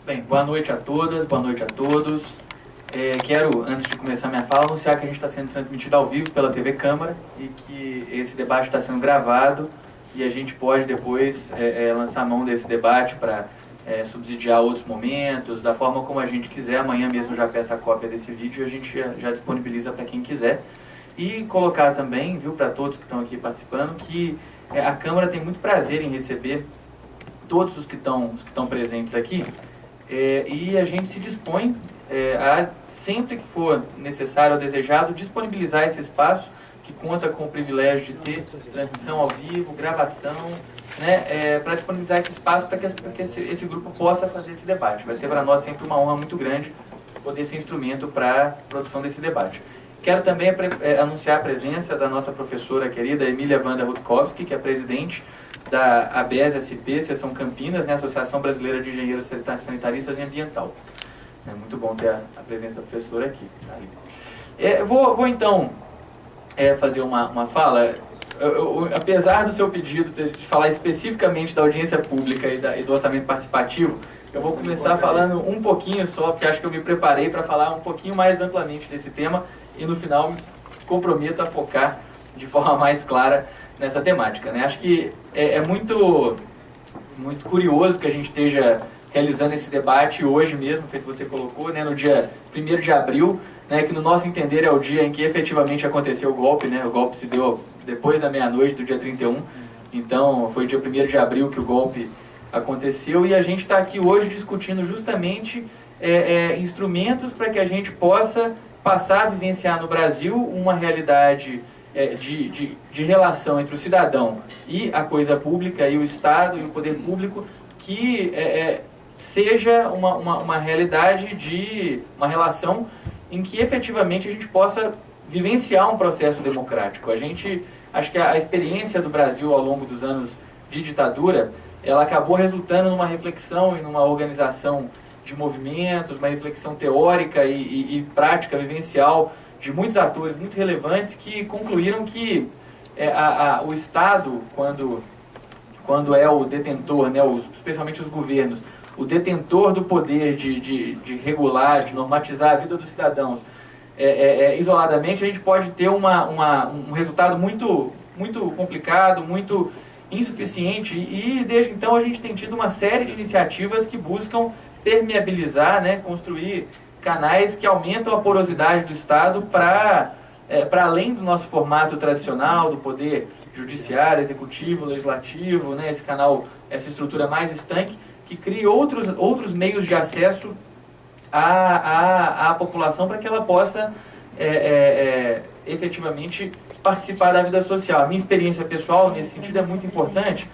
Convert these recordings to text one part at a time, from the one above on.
Bem, boa noite a todas, boa noite a todos. Quero, antes de começar minha fala, anunciar que a gente está sendo transmitido ao vivo pela TV Câmara e que esse debate está sendo gravado e a gente pode depois lançar mão desse debate para subsidiar outros momentos, da forma como a gente quiser. Amanhã mesmo já peço a cópia desse vídeo e a gente já disponibiliza para quem quiser. E colocar também, viu, para todos que estão aqui participando, que a Câmara tem muito prazer em receber todos os que estão presentes aqui, e a gente se dispõe a, sempre que for necessário ou desejado, disponibilizar esse espaço que conta com o privilégio de ter transmissão ao vivo, gravação, né, para disponibilizar esse espaço para que esse grupo possa fazer esse debate. Vai ser para nós sempre uma honra muito grande poder ser instrumento para a produção desse debate. Quero também anunciar a presença da nossa professora querida Emília Wanda Rutkowski, que é presidente da ABES-SP, Seção Campinas, né, Associação Brasileira de Engenheiros Sanitaristas e Ambiental. É muito bom ter a presença da professora aqui. Vou então fazer uma fala. Apesar do seu pedido de falar especificamente da audiência pública e do orçamento participativo, eu vou começar falando um pouquinho só, porque acho que eu me preparei para falar um pouquinho mais amplamente desse tema e no final me comprometo a focar de forma mais clara nessa temática, né? Acho que é muito curioso que a gente esteja realizando esse debate hoje mesmo, feito você colocou, né, no dia 1º de abril, né, que no nosso entender é o dia em que efetivamente aconteceu o golpe, né? O golpe se deu depois da meia-noite do dia 31, então foi dia 1º de abril que o golpe aconteceu e a gente está aqui hoje discutindo justamente instrumentos para que a gente possa passar a vivenciar no Brasil uma realidade de relação entre o cidadão e a coisa pública, e o Estado e o poder público, que seja uma realidade de uma relação em que efetivamente a gente possa vivenciar um processo democrático. Acho que a experiência do Brasil ao longo dos anos de ditadura, ela acabou resultando numa reflexão e numa organização de movimentos, uma reflexão teórica e prática, vivencial, de muitos atores muito relevantes que concluíram que o Estado, quando é o detentor, né, especialmente os governos, o detentor do poder de regular, de normatizar a vida dos cidadãos, isoladamente, a gente pode ter um resultado muito, muito complicado, muito insuficiente, e desde então a gente tem tido uma série de iniciativas que buscam permeabilizar, né, construir canais que aumentam a porosidade do Estado para além do nosso formato tradicional, do poder judiciário, executivo, legislativo, né, esse canal, essa estrutura mais estanque, que crie outros meios de acesso à população para que ela possa efetivamente participar da vida social. A minha experiência pessoal, nesse sentido, é muito importante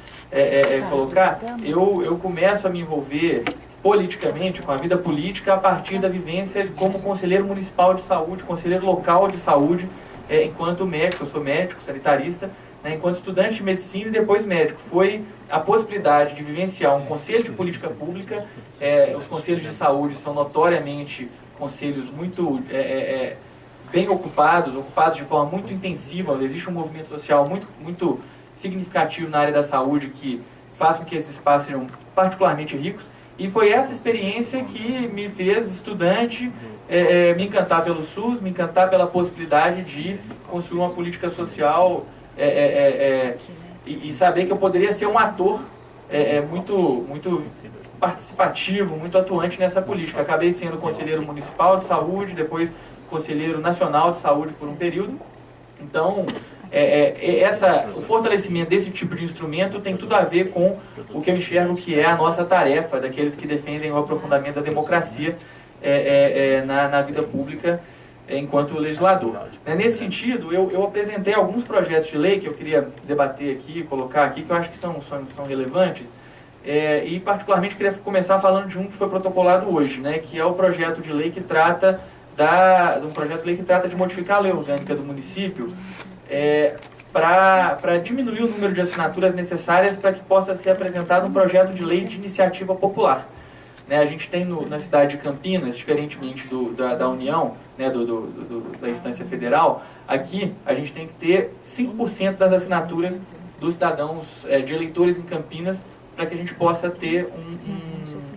colocar. Eu começo a me envolver politicamente, com a vida política, a partir da vivência como conselheiro municipal de saúde, conselheiro local de saúde, enquanto médico. Eu sou médico, sanitarista, né, enquanto estudante de medicina e depois médico. Foi a possibilidade de vivenciar um conselho de política pública. Os conselhos de saúde são notoriamente conselhos muito bem ocupados de forma muito intensiva. Existe um movimento social muito, muito significativo na área da saúde que faz com que esses espaços sejam particularmente ricos. E foi essa experiência que me fez, estudante, me encantar pelo SUS, me encantar pela possibilidade de construir uma política social e saber que eu poderia ser um ator muito, muito participativo, muito atuante nessa política. Acabei sendo conselheiro municipal de saúde, depois conselheiro nacional de saúde por um período. Então, o fortalecimento desse tipo de instrumento tem tudo a ver com o que eu enxergo que é a nossa tarefa, daqueles que defendem o aprofundamento da democracia na vida pública enquanto legislador. Nesse sentido, eu apresentei alguns projetos de lei que eu queria debater aqui, colocar aqui, que eu acho que são relevantes, e particularmente queria começar falando de um que foi protocolado hoje, né, que é o projeto de lei que trata de modificar a lei orgânica do município, para diminuir o número de assinaturas necessárias para que possa ser apresentado um projeto de lei de iniciativa popular. Né, a gente tem na cidade de Campinas, diferentemente da União, né, da instância federal, aqui a gente tem que ter 5% das assinaturas dos cidadãos, de eleitores em Campinas, para que a gente possa ter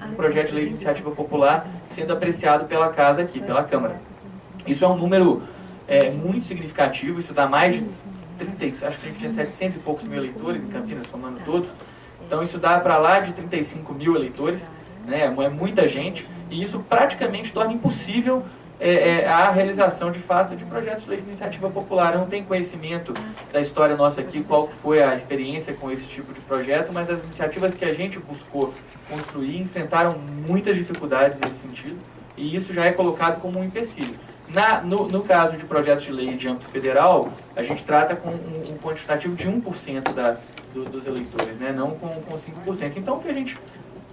um projeto de lei de iniciativa popular sendo apreciado pela Casa aqui, pela Câmara. Isso é um número muito significativo, isso dá mais de 30, acho que a gente tinha 700 e poucos mil eleitores em Campinas, somando todos. Então isso dá para lá de 35 mil eleitores, né? É muita gente, e isso praticamente torna impossível a realização de fato de projetos de lei de iniciativa popular. Eu não tenho conhecimento da história nossa aqui, qual foi a experiência com esse tipo de projeto, mas as iniciativas que a gente buscou construir enfrentaram muitas dificuldades nesse sentido, e isso já é colocado como um empecilho. No caso de projetos de lei de âmbito federal, a gente trata com um quantitativo de 1% dos eleitores, né? Não com 5%. Então, o que a gente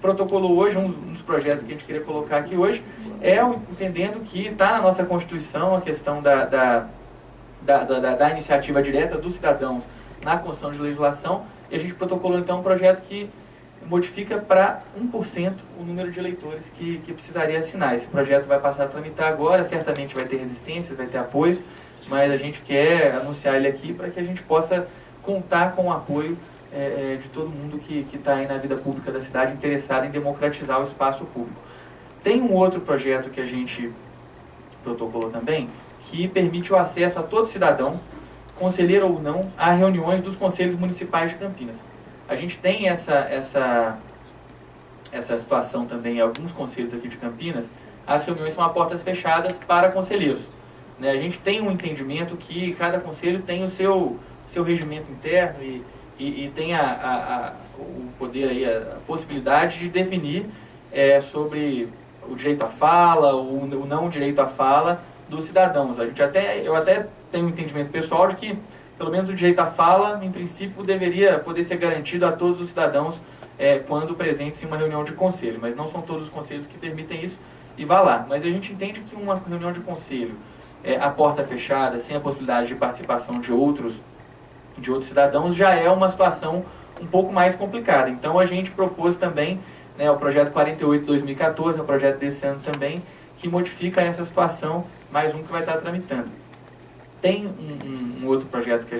protocolou hoje, um dos projetos que a gente queria colocar aqui hoje, entendendo que está na nossa Constituição a questão da iniciativa direta dos cidadãos na construção de legislação, e a gente protocolou então um projeto que modifica para 1% o número de eleitores que precisaria assinar. Esse projeto vai passar a tramitar agora, certamente vai ter resistências, vai ter apoios, mas a gente quer anunciar ele aqui para que a gente possa contar com o apoio de todo mundo que está aí na vida pública da cidade, interessado em democratizar o espaço público. Tem um outro projeto que a gente protocolou também, que permite o acesso a todo cidadão, conselheiro ou não, a reuniões dos conselhos municipais de Campinas. A gente tem essa situação também em alguns conselhos aqui de Campinas. As reuniões são a portas fechadas para conselheiros, né? A gente tem um entendimento que cada conselho tem o seu regimento interno e tem o poder, aí, a possibilidade de definir sobre o direito à fala, o não direito à fala dos cidadãos. Eu até tenho um entendimento pessoal de que pelo menos o direito à fala, em princípio, deveria poder ser garantido a todos os cidadãos quando presentes em uma reunião de conselho, mas não são todos os conselhos que permitem isso, e vá lá. Mas a gente entende que uma reunião de conselho, a porta fechada, sem a possibilidade de participação de outros cidadãos, já é uma situação um pouco mais complicada. Então a gente propôs também, né, o projeto 48/2014, um projeto desse ano também, que modifica essa situação, mais um que vai estar tramitando. Tem um outro projeto que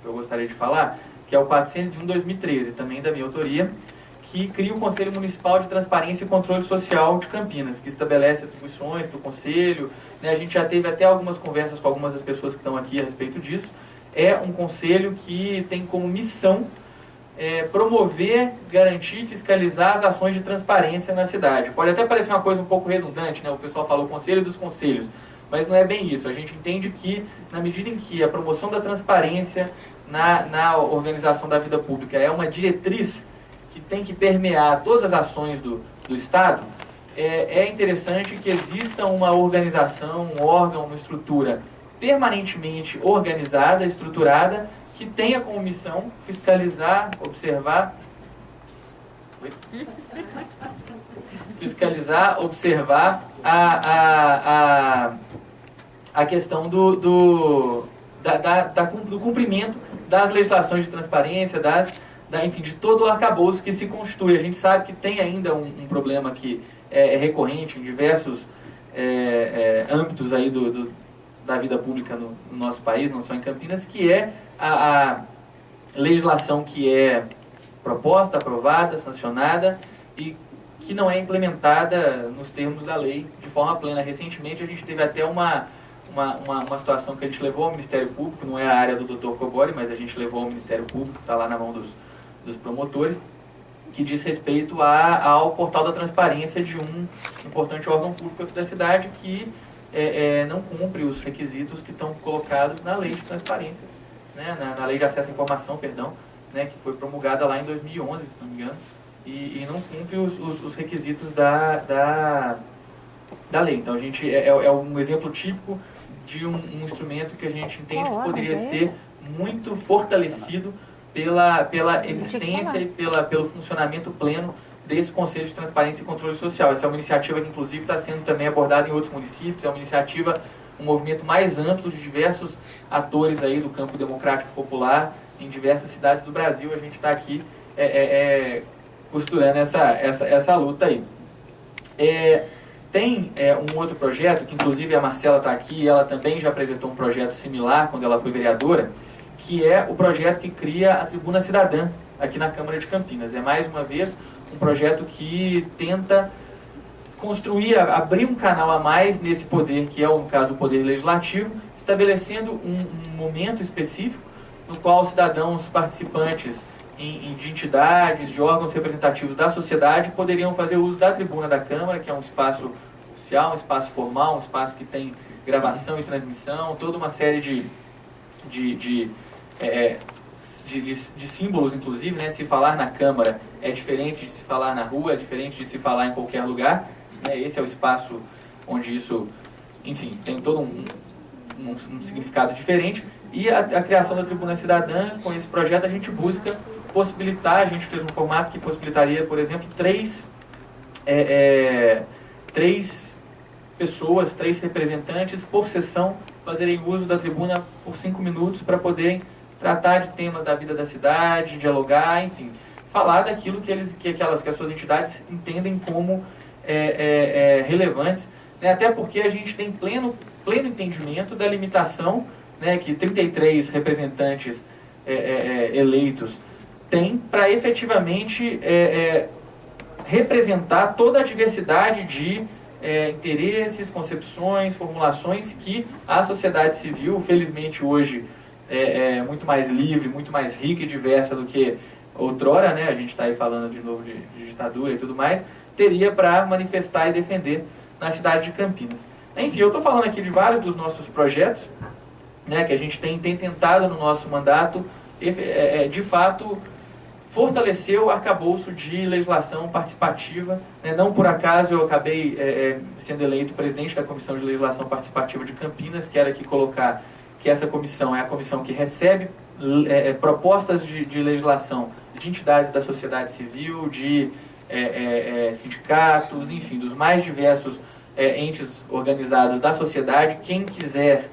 eu gostaria de falar, que é o 401/2013, também da minha autoria, que cria o Conselho Municipal de Transparência e Controle Social de Campinas, que estabelece atribuições para o Conselho, né? A gente já teve até algumas conversas com algumas das pessoas que estão aqui a respeito disso. É um conselho que tem como missão promover, garantir e fiscalizar as ações de transparência na cidade. Pode até parecer uma coisa um pouco redundante, né? O pessoal falou Conselho dos Conselhos, mas não é bem isso. A gente entende que, na medida em que a promoção da transparência na organização da vida pública é uma diretriz que tem que permear todas as ações do Estado, é interessante que exista uma organização, um órgão, uma estrutura permanentemente organizada, estruturada, que tenha como missão fiscalizar, observar... observar a questão do cumprimento das legislações de transparência, enfim, de todo o arcabouço que se constitui. A gente sabe que tem ainda um problema que é recorrente em diversos âmbitos aí da vida pública no nosso país, não só em Campinas, que é a legislação que é proposta, aprovada, sancionada e que não é implementada nos termos da lei de forma plena. Recentemente a gente teve até uma situação que a gente levou ao Ministério Público, não é a área do Dr. Cobori, mas a gente levou ao Ministério Público, está lá na mão dos promotores, que diz respeito ao portal da transparência de um importante órgão público aqui da cidade que não cumpre os requisitos que estão colocados na lei de transparência, né, na lei de acesso à informação, perdão, né, que foi promulgada lá em 2011, se não me engano, e não cumpre os requisitos da lei. Então a gente é um exemplo típico de um instrumento que a gente entende que poderia ser muito fortalecido pela existência e pelo funcionamento pleno desse Conselho de Transparência e Controle Social. Essa é uma iniciativa que inclusive está sendo também abordada em outros municípios, é uma iniciativa, um movimento mais amplo de diversos atores aí do campo democrático popular em diversas cidades do Brasil. A gente está aqui costurando essa luta aí. Tem um outro projeto, que inclusive a Marcela está aqui, ela também já apresentou um projeto similar quando ela foi vereadora, que é o projeto que cria a Tribuna Cidadã aqui na Câmara de Campinas. É mais uma vez um projeto que tenta construir, abrir um canal a mais nesse poder, que é, no caso, o poder legislativo, estabelecendo um momento específico no qual cidadãos participantes de entidades, de órgãos representativos da sociedade poderiam fazer uso da tribuna da Câmara, que é um espaço oficial, um espaço formal, um espaço que tem gravação e transmissão, toda uma série de símbolos, inclusive, né? Se falar na Câmara é diferente de se falar na rua, é diferente de se falar em qualquer lugar, né? Esse é o espaço onde isso, enfim, tem todo um significado diferente. E a criação da Tribuna Cidadã, com esse projeto, a gente busca possibilitar, a gente fez um formato que possibilitaria, por exemplo, três pessoas, 3 representantes por sessão fazerem uso da tribuna por 5 minutos para poderem tratar de temas da vida da cidade, dialogar, enfim, falar daquilo que as suas entidades entendem como relevantes, né? Até porque a gente tem pleno entendimento da limitação, né, que 33 representantes eleitos têm para efetivamente representar toda a diversidade de interesses, concepções, formulações que a sociedade civil, felizmente hoje, é muito mais livre, muito mais rica e diversa do que outrora, né? A gente está aí falando de novo de ditadura e tudo mais, teria para manifestar e defender na cidade de Campinas. Enfim, eu estou falando aqui de vários dos nossos projetos, né, que a gente tem tentado no nosso mandato, de fato, fortalecer o arcabouço de legislação participativa, né? Não por acaso eu acabei sendo eleito presidente da Comissão de Legislação Participativa de Campinas. Quero aqui colocar que essa comissão é a comissão que recebe propostas de legislação de entidades da sociedade civil, de sindicatos, enfim, dos mais diversos entes organizados da sociedade. Quem quiser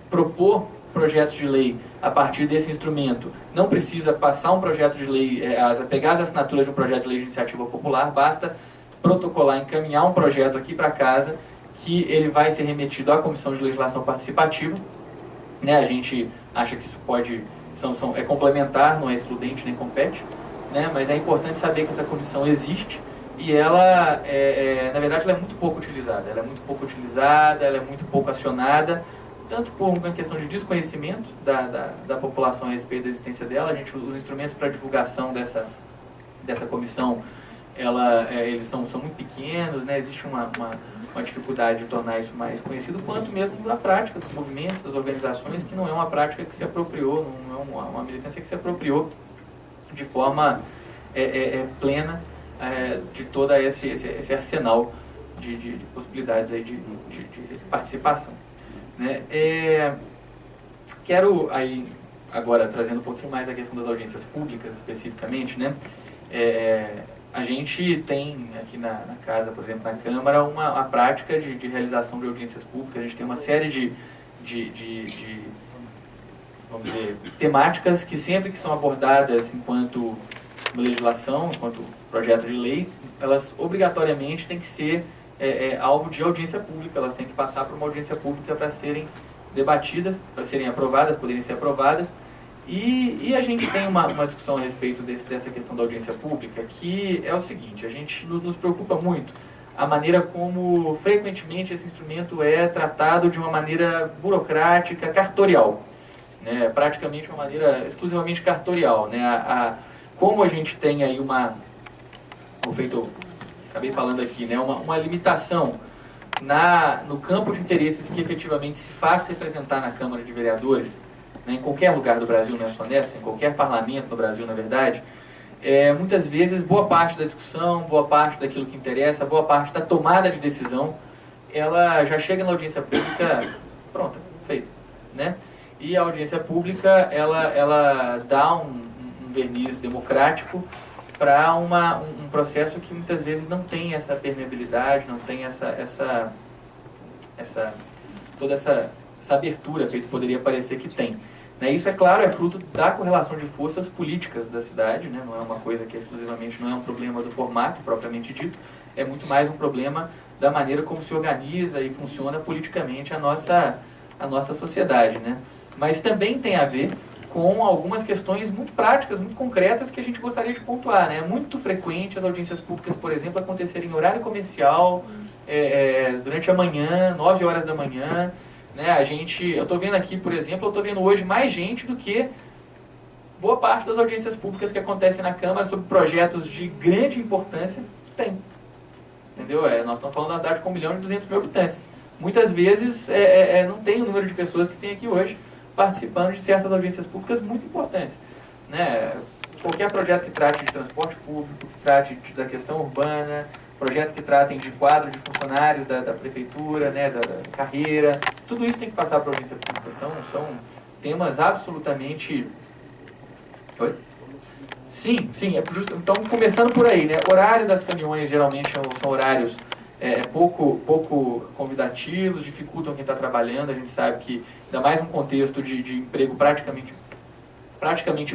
propor projetos de lei a partir desse instrumento, não precisa passar um projeto de lei, pegar as assinaturas de um projeto de lei de iniciativa popular, basta protocolar, encaminhar um projeto aqui para casa, que ele vai ser remetido à Comissão de Legislação Participativa, né? A gente acha que isso é complementar, não é excludente nem compete, né? Mas é importante saber que essa comissão existe e ela, na verdade, ela é muito pouco utilizada. Ela é muito pouco acionada, tanto por uma questão de desconhecimento da população a respeito da existência dela. Os instrumentos para divulgação dessa comissão, eles são muito pequenos, né? Existe uma dificuldade de tornar isso mais conhecido, quanto mesmo da prática dos movimentos, das organizações, que não é uma prática que se apropriou, não é uma militância que se apropriou de forma plena de todo esse arsenal de possibilidades aí de participação, né? Quero aí, agora, trazendo um pouquinho mais a questão das audiências públicas especificamente, né? A gente tem aqui na casa, por exemplo, na Câmara, a prática de realização de audiências públicas. A gente tem uma série de vamos dizer, temáticas que sempre que são abordadas enquanto legislação, enquanto projeto de lei, elas obrigatoriamente têm que ser alvo de audiência pública, elas têm que passar por uma audiência pública para serem debatidas, para serem aprovadas, poderem ser aprovadas. E a gente tem uma discussão a respeito dessa questão da audiência pública, que é o seguinte: a gente nos preocupa muito a maneira como frequentemente esse instrumento é tratado de uma maneira burocrática, cartorial, né? Praticamente uma maneira exclusivamente cartorial, né? Como a gente tem aí acabei falando aqui, né? Uma limitação no campo de interesses que efetivamente se faz representar na Câmara de Vereadores, né, em qualquer lugar do Brasil, não é só nessa, em qualquer parlamento no Brasil, na verdade, muitas vezes boa parte da discussão, boa parte daquilo que interessa, boa parte da tomada de decisão, ela já chega na audiência pública pronta, feita, né? E a audiência pública, ela dá um verniz democrático para um processo que muitas vezes não tem essa permeabilidade, não tem toda essa abertura que poderia parecer que tem, né? Isso, é claro, é fruto da correlação de forças políticas da cidade, né? Não é uma coisa que exclusivamente, não é um problema do formato propriamente dito, é muito mais um problema da maneira como se organiza e funciona politicamente a nossa sociedade, né? Mas também tem a ver com algumas questões muito práticas, muito concretas que a gente gostaria de pontuar, né? É muito frequente as audiências públicas, por exemplo, acontecerem em horário comercial, durante a manhã, 9 horas da manhã, né? Eu estou vendo aqui, por exemplo, eu estou vendo hoje mais gente do que boa parte das audiências públicas que acontecem na Câmara sobre projetos de grande importância tem. Entendeu? Nós estamos falando da cidade com 1.200.000 habitantes. Muitas vezes não tem o número de pessoas que tem aqui hoje participando de certas audiências públicas muito importantes, né? Qualquer projeto que trate de transporte público, que trate da questão urbana, projetos que tratem de quadro de funcionários da prefeitura, né, da carreira, tudo isso tem que passar para a audiência pública. São temas absolutamente... Oi? Sim, então começando por aí, né? Horário das reuniões geralmente são horários pouco convidativos, dificultam quem está trabalhando. A gente sabe que, ainda mais num contexto de emprego praticamente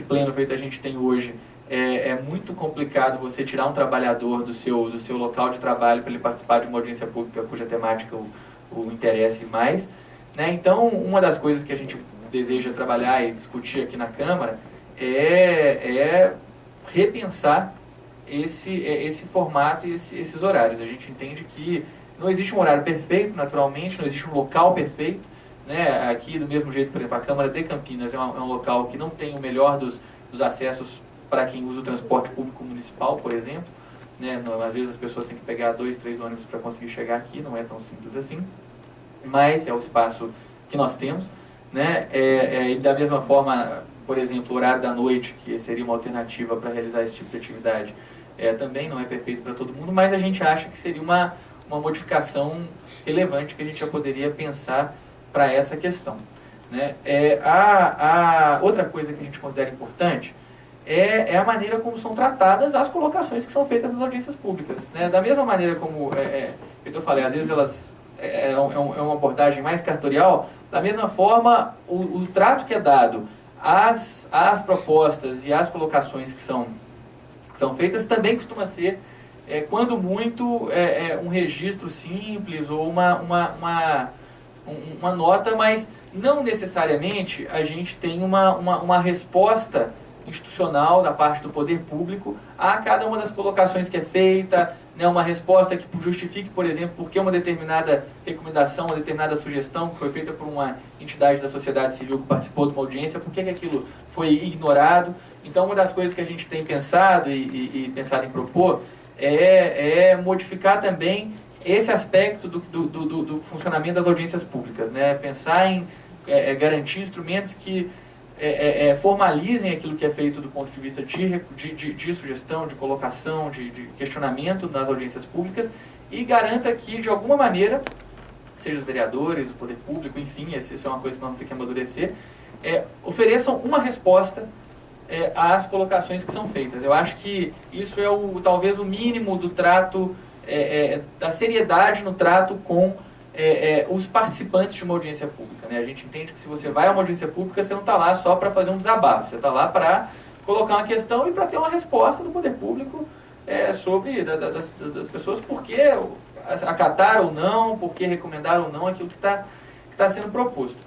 pleno feito a gente tem hoje, é muito complicado você tirar um trabalhador do seu local de trabalho para ele participar de uma audiência pública cuja temática o interesse mais, né? Então, uma das coisas que a gente deseja trabalhar e discutir aqui na Câmara é repensar esse formato e esses horários. A gente entende que não existe um horário perfeito, naturalmente, não existe um local perfeito, né? Aqui, do mesmo jeito, por exemplo, a Câmara de Campinas é um local que não tem o melhor dos acessos para quem usa o transporte público municipal, por exemplo, né? Às vezes as pessoas têm que pegar 2, 3 ônibus para conseguir chegar aqui, não é tão simples assim, mas é o espaço que nós temos, né? E da mesma forma, por exemplo, o horário da noite, que seria uma alternativa para realizar esse tipo de atividade, também não é perfeito para todo mundo, mas a gente acha que seria uma modificação relevante que a gente já poderia pensar para essa questão, né? Outra coisa que a gente considera importante é a maneira como são tratadas as colocações que são feitas nas audiências públicas, né? Da mesma maneira como eu falei, às vezes elas é uma abordagem mais cartorial, da mesma forma o trato que é dado às propostas e às colocações que são feitas também costuma ser, quando muito, um registro simples ou uma nota, mas não necessariamente a gente tem uma resposta institucional da parte do poder público a cada uma das colocações que é feita, né, uma resposta que justifique, por exemplo, por que uma determinada recomendação, uma determinada sugestão que foi feita por uma entidade da sociedade civil que participou de uma audiência, por que aquilo foi ignorado. Então, uma das coisas que a gente tem pensado e pensado em propor é modificar também esse aspecto do funcionamento das audiências públicas, né? Pensar em garantir instrumentos que formalizem aquilo que é feito do ponto de vista de sugestão, de colocação, de questionamento nas audiências públicas e garanta que, de alguma maneira, seja os vereadores, o poder público, enfim, isso é uma coisa que nós vamos ter que amadurecer, ofereçam uma resposta às colocações que são feitas. Eu acho que isso é talvez o mínimo do trato, da seriedade no trato com os participantes de uma audiência pública, né? A gente entende que se você vai a uma audiência pública, você não está lá só para fazer um desabafo, você está lá para colocar uma questão e para ter uma resposta do poder público sobre das pessoas, por que acatar ou não, por que recomendar ou não aquilo que está sendo proposto,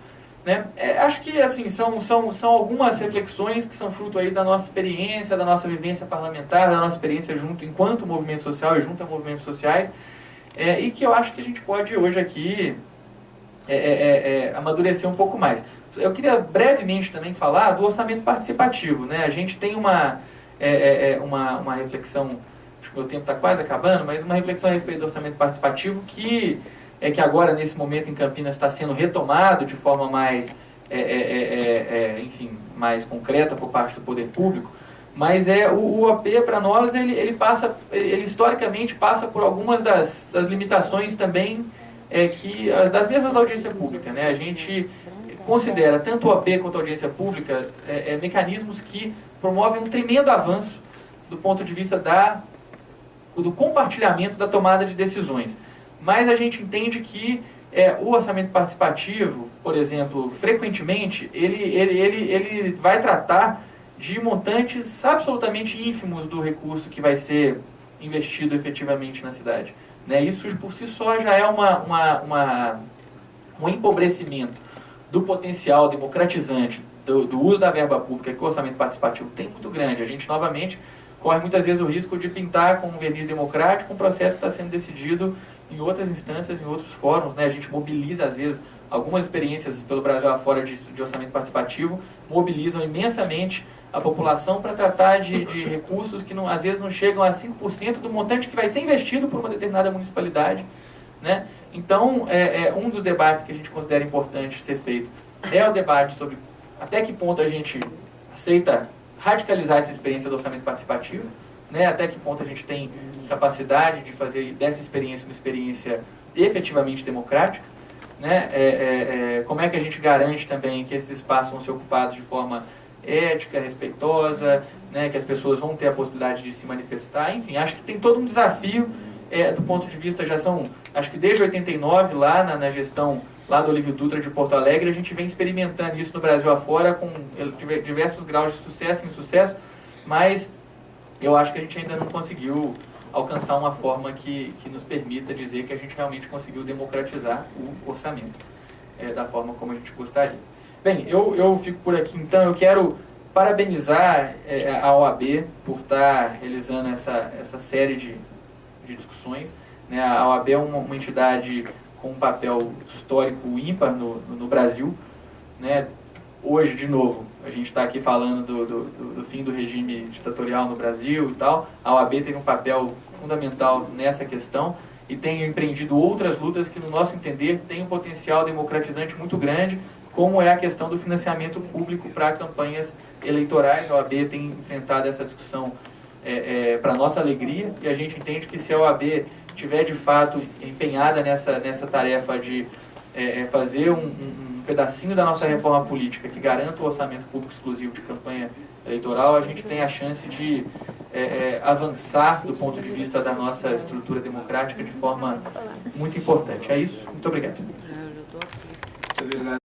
né? Acho que assim, são algumas reflexões que são fruto aí da nossa experiência, da nossa vivência parlamentar, da nossa experiência enquanto movimento social e junto a movimentos sociais, e que eu acho que a gente pode hoje aqui amadurecer um pouco mais. Eu queria brevemente também falar do orçamento participativo, né? A gente tem uma reflexão, acho que o meu tempo está quase acabando, mas uma reflexão a respeito do orçamento participativo que agora, nesse momento, em Campinas está sendo retomado de forma mais, enfim, mais concreta por parte do poder público. Mas o AP, para nós, ele historicamente passa por algumas das limitações também das mesmas da audiência pública, né? A gente considera tanto o AP quanto a audiência pública mecanismos que promovem um tremendo avanço do ponto de vista do compartilhamento da tomada de decisões. Mas a gente entende que o orçamento participativo, por exemplo, frequentemente, ele vai tratar de montantes absolutamente ínfimos do recurso que vai ser investido efetivamente na cidade, né? Isso por si só já é um empobrecimento do potencial democratizante do uso da verba pública que o orçamento participativo tem muito grande. A gente, novamente, corre muitas vezes o risco de pintar com um verniz democrático um processo que está sendo decidido em outras instâncias, em outros fóruns, né? A gente mobiliza, às vezes, algumas experiências pelo Brasil afora de orçamento participativo, mobilizam imensamente a população para tratar de recursos que, às vezes, não chegam a 5% do montante que vai ser investido por uma determinada municipalidade, né? Então, um dos debates que a gente considera importante ser feito é o debate sobre até que ponto a gente aceita radicalizar essa experiência do orçamento participativo, né? Até que ponto a gente tem capacidade de fazer dessa experiência uma experiência efetivamente democrática, né? Como é que a gente garante também que esses espaços vão ser ocupados de forma ética, respeitosa, né? Que as pessoas vão ter a possibilidade de se manifestar, enfim, acho que tem todo um desafio do ponto de vista, já são, acho que desde 89, lá na gestão lá do Olívio Dutra de Porto Alegre, a gente vem experimentando isso no Brasil afora com diversos graus de sucesso e insucesso, mas eu acho que a gente ainda não conseguiu alcançar uma forma que nos permita dizer que a gente realmente conseguiu democratizar o orçamento da forma como a gente gostaria. Bem, eu fico por aqui, então. Eu quero parabenizar a OAB por estar realizando essa série de discussões, né? A OAB é uma entidade com um papel histórico ímpar no Brasil, né? Hoje, de novo, a gente está aqui falando do fim do regime ditatorial no Brasil e tal. A OAB teve um papel fundamental nessa questão e tem empreendido outras lutas que, no nosso entender, têm um potencial democratizante muito grande, como é a questão do financiamento público para campanhas eleitorais. A OAB tem enfrentado essa discussão para nossa alegria, e a gente entende que se a OAB estiver de fato empenhada nessa tarefa de fazer um pedacinho da nossa reforma política que garanta o orçamento público exclusivo de campanha eleitoral, a gente tem a chance de avançar do ponto de vista da nossa estrutura democrática de forma muito importante. É isso. Muito obrigado.